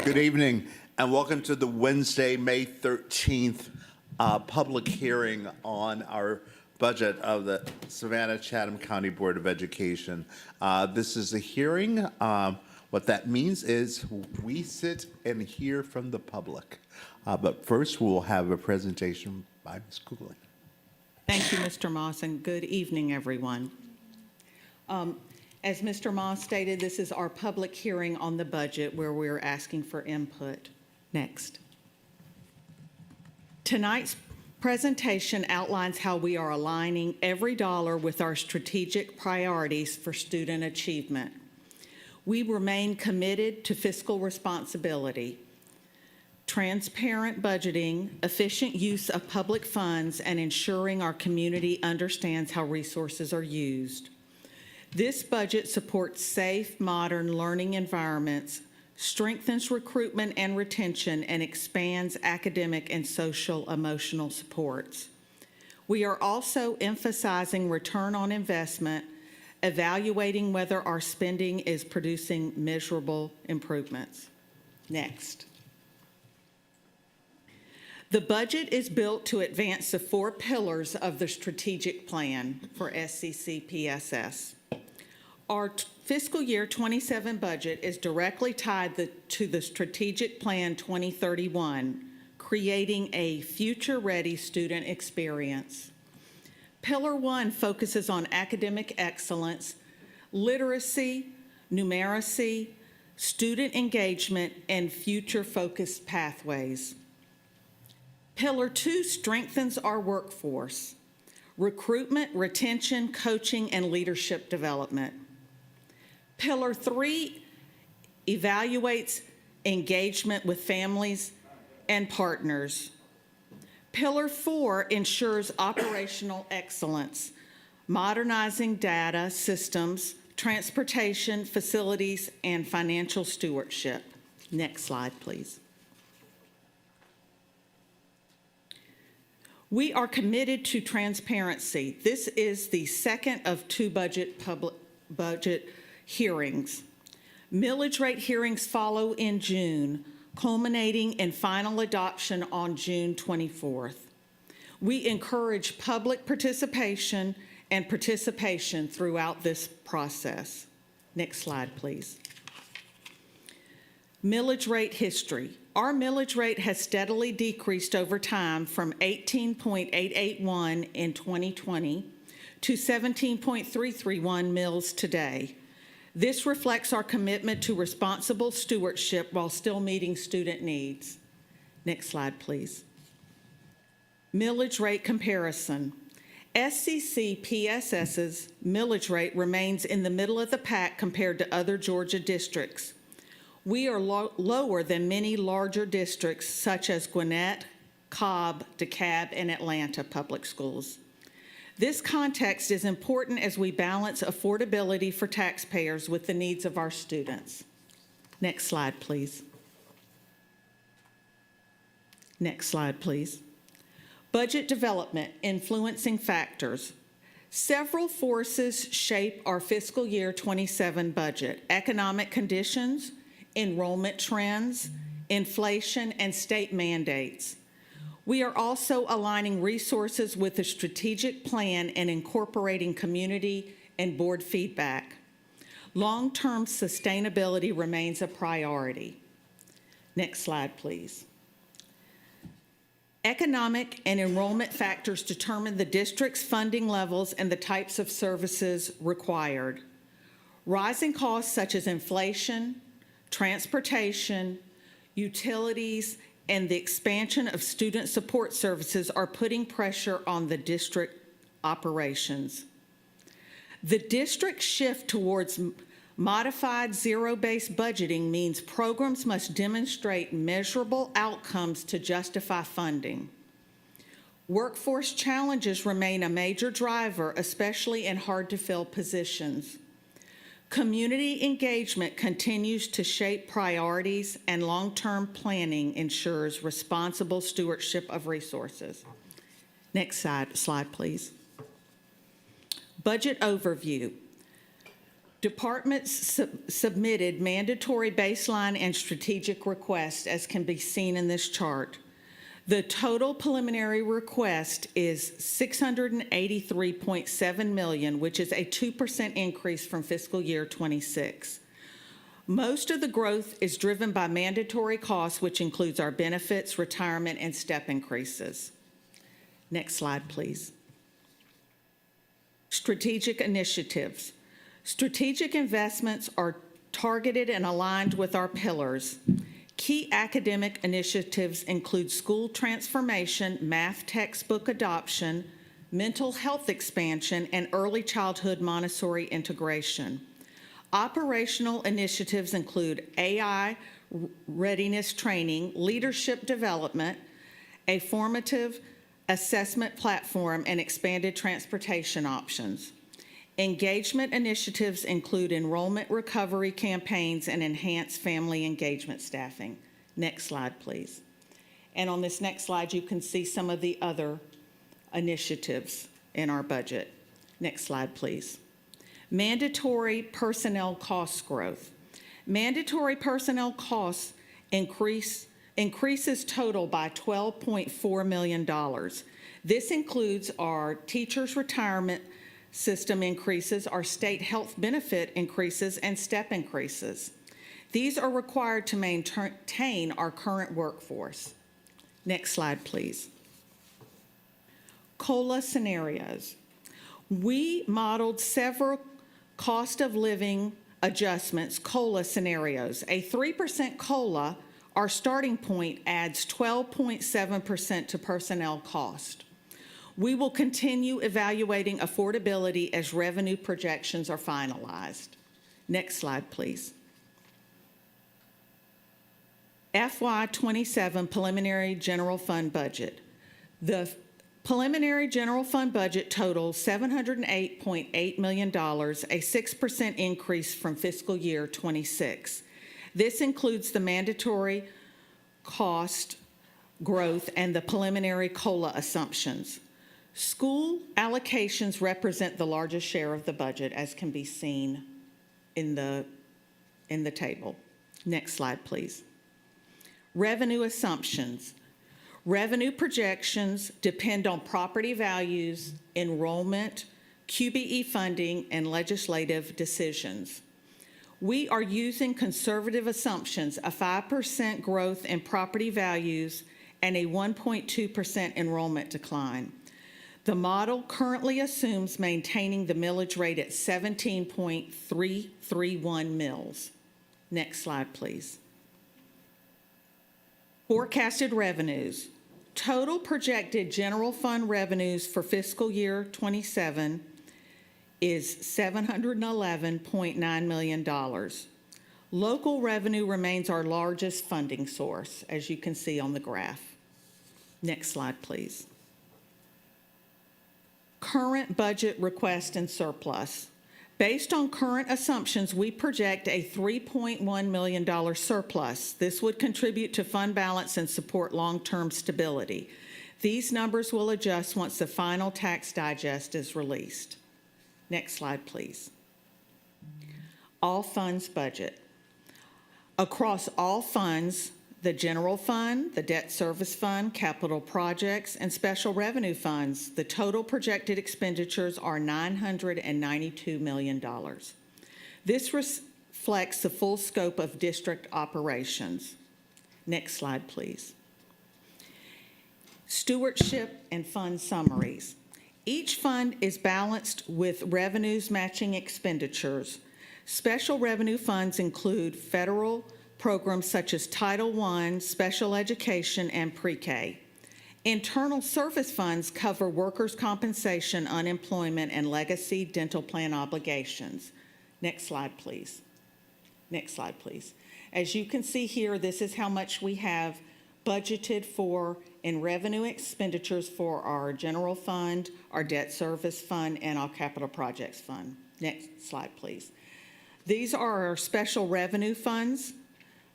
Good evening, and welcome to the Wednesday, May 13th public hearing on our budget of the Savannah-Chatham County Board of Education. This is a hearing. What that means is we sit and hear from the public. But first, we'll have a presentation by Ms. Kugler. Thank you, Mr. Moss, and good evening, everyone. As Mr. Moss stated, this is our public hearing on the budget where we're asking for input. Next. Tonight's presentation outlines how we are aligning every dollar with our strategic priorities for student achievement. We remain committed to fiscal responsibility, transparent budgeting, efficient use of public funds, and ensuring our community understands how resources are used. This budget supports safe, modern learning environments, strengthens recruitment and retention, and expands academic and social emotional supports. We are also emphasizing return on investment, evaluating whether our spending is producing measurable improvements. Next. The budget is built to advance the 4 pillars of the strategic plan for SCCPSS. Our fiscal year 27 budget is directly tied to the Strategic Plan 2031, creating a future-ready student experience. Pillar 1 focuses on academic excellence, literacy, numeracy, student engagement, and future-focused pathways. Pillar 2 strengthens our workforce, recruitment, retention, coaching, and leadership development. Pillar 3 evaluates engagement with families and partners. Pillar 4 ensures operational excellence, modernizing data systems, transportation, facilities, and financial stewardship. Next slide, please. We are committed to transparency. This is the second of 2 budget hearings. Millage rate hearings follow in June, culminating in final adoption on June 24th. We encourage public participation throughout this process. Next slide, please. Millage rate history. Our millage rate has steadily decreased over time from 18.881 in 2020 to 17.331 mills today. This reflects our commitment to responsible stewardship while still meeting student needs. Next slide, please. Millage rate comparison. SCCPSS's millage rate remains in the middle of the pack compared to other Georgia districts. We are lower than many larger districts such as Gwinnett, Cobb, DeKalb, and Atlanta public schools. This context is important as we balance affordability for taxpayers with the needs of our students. Next slide, please. Next slide, please. Budget development, influencing factors. Several forces shape our fiscal year 27 budget: economic conditions, enrollment trends, inflation, and state mandates. We are also aligning resources with the strategic plan and incorporating community and board feedback. Long-term sustainability remains a priority. Next slide, please. Economic and enrollment factors determine the district's funding levels and the types of services required. Rising costs such as inflation, transportation, utilities, and the expansion of student support services are putting pressure on the district operations. The district's shift towards modified zero-based budgeting means programs must demonstrate measurable outcomes to justify funding. Workforce challenges remain a major driver, especially in hard-to-fill positions. Community engagement continues to shape priorities, and long-term planning ensures responsible stewardship of resources. Next slide, please. Budget overview. Departments submitted mandatory baseline and strategic requests, as can be seen in this chart. The total preliminary request is $683.7 million, which is a 2% increase from fiscal year '26. Most of the growth is driven by mandatory costs, which includes our benefits, retirement, and step increases. Next slide, please. Strategic initiatives. Strategic investments are targeted and aligned with our pillars. Key academic initiatives include school transformation, math textbook adoption, mental health expansion, and early childhood Montessori integration. Operational initiatives include AI readiness training, leadership development, a formative assessment platform, and expanded transportation options. Engagement initiatives include enrollment recovery campaigns and enhanced family engagement staffing. Next slide, please. And on this next slide, you can see some of the other initiatives in our budget. Next slide, please. Mandatory personnel cost growth. Mandatory personnel costs increases total by $12.4 million. This includes our teachers' retirement system increases, our state health benefit increases, and step increases. These are required to maintain our current workforce. Next slide, please. COLA scenarios. We modeled several cost of living adjustments, COLA scenarios. A 3% COLA, our starting point, adds 12.7% to personnel cost. We will continue evaluating affordability as revenue projections are finalized. Next slide, please. FY27 preliminary general fund budget. The preliminary general fund budget totals $708.8 million, a 6% increase from fiscal year '26. This includes the mandatory cost growth and the preliminary COLA assumptions. School allocations represent the largest share of the budget, as can be seen in the table. Next slide, please. Revenue assumptions. Revenue projections depend on property values, enrollment, QBE funding, and legislative decisions. We are using conservative assumptions, a 5% growth in property values and a 1.2% enrollment decline. The model currently assumes maintaining the millage rate at 17.331 mils. Next slide, please. Forecasted revenues. Total projected general fund revenues for fiscal year '27 is $711.9 million. Local revenue remains our largest funding source, as you can see on the graph. Next slide, please. Current budget request and surplus. Based on current assumptions, we project a $3.1 million surplus. This would contribute to fund balance and support long-term stability. These numbers will adjust once the final tax digest is released. Next slide, please. All funds budget. Across all funds, the general fund, the debt service fund, capital projects, and special revenue funds, the total projected expenditures are $992 million. This reflects the full scope of district operations. Next slide, please. Stewardship and fund summaries. Each fund is balanced with revenues matching expenditures. Special revenue funds include federal programs such as Title I, special education, and pre-K. Internal service funds cover workers' compensation, unemployment, and legacy dental plan obligations. Next slide, please. Next slide, please. As you can see here, this is how much we have budgeted for in revenue expenditures for our general fund, our debt service fund, and our capital projects fund. Next slide, please. These are our special revenue funds,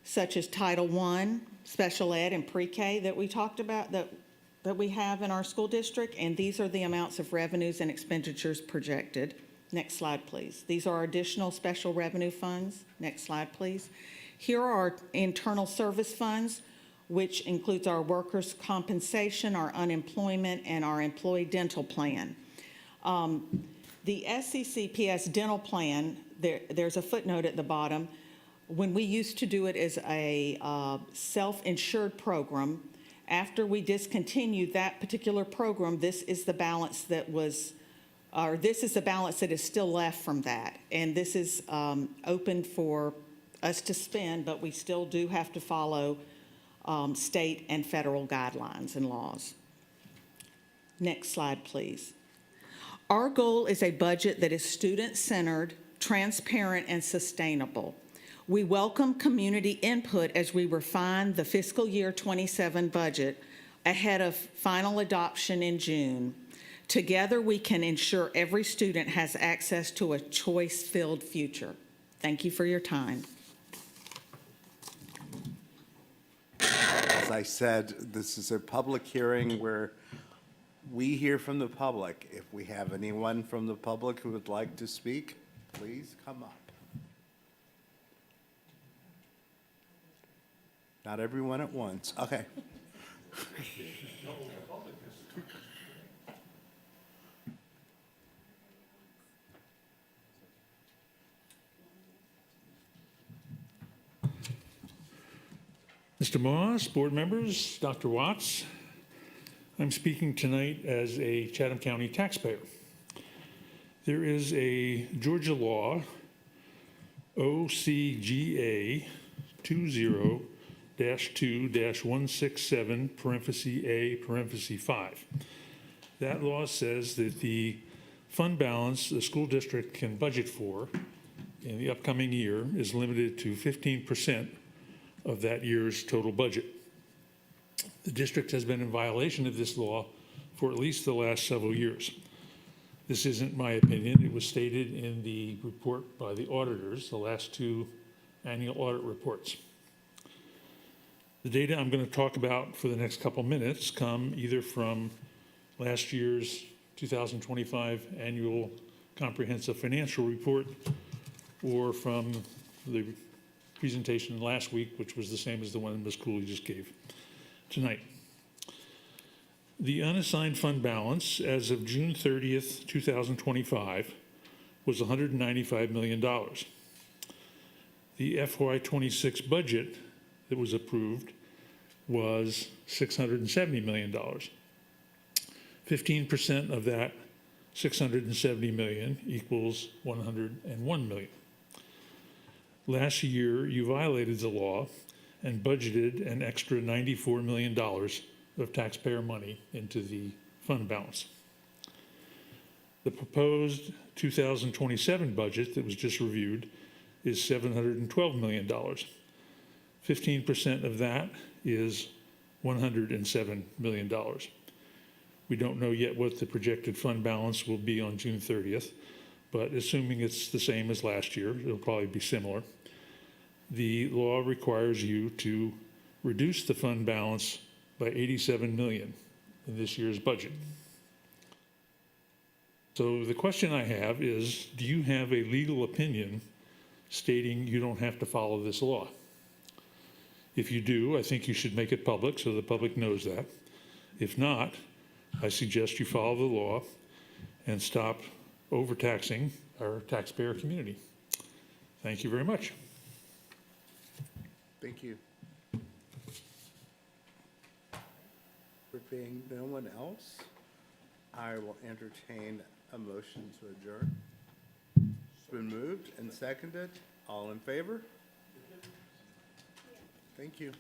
such as Title I, special ed, and pre-K that we talked about, that we have in our school district, and these are the amounts of revenues and expenditures projected. Next slide, please. These are additional special revenue funds. Next slide, please. Here are our internal service funds, which includes our workers' compensation, our unemployment, and our employee dental plan. The SCCPS dental plan, there's a footnote at the bottom. When we used to do it as a self-insured program, after we discontinued that particular program, this is the balance that was, or this is the balance that is still left from that. And this is open for us to spend, but we still do have to follow state and federal guidelines and laws. Next slide, please. Our goal is a budget that is student-centered, transparent, and sustainable. We welcome community input as we refine the fiscal year 27 budget ahead of final adoption in June. Together, we can ensure every student has access to a choice-filled future. Thank you for your time. As I said, this is a public hearing where we hear from the public. If we have anyone from the public who would like to speak, please come up. Not everyone at once. Okay. Mr. Moss, board members, Dr. Watts, I'm speaking tonight as a Chatham County taxpayer. There is a Georgia law, OCGA 20-2-167, parenthesis A, parenthesis 5. That law says that the fund balance the school district can budget for in the upcoming year is limited to 15% of that year's total budget. The district has been in violation of this law for at least the last several years. This isn't my opinion. It was stated in the report by the auditors, the last two annual audit reports. The data I'm going to talk about for the next couple minutes come either from last year's 2025 annual comprehensive financial report or from the presentation last week, which was the same as the one Ms. Cooley just gave tonight. The unassigned fund balance as of June 30th, 2025 was $195 million. The FY26 budget that was approved was $670 million. 15% of that $670 million equals $101 million. Last year, you violated the law and budgeted an extra $94 million of taxpayer money into the fund balance. The proposed 2027 budget that was just reviewed is $712 million. 15% of that is $107 million. We don't know yet what the projected fund balance will be on June 30th, but assuming it's the same as last year, it'll probably be similar. The law requires you to reduce the fund balance by $87 million in this year's budget. So the question I have is, do you have a legal opinion stating you don't have to follow this law? If you do, I think you should make it public so the public knows that. If not, I suggest you follow the law and stop overtaxing our taxpayer community. Thank you very much. Thank you. There being no one else, I will entertain a motion to adjourn. It's been moved and seconded. All in favor? Thank you.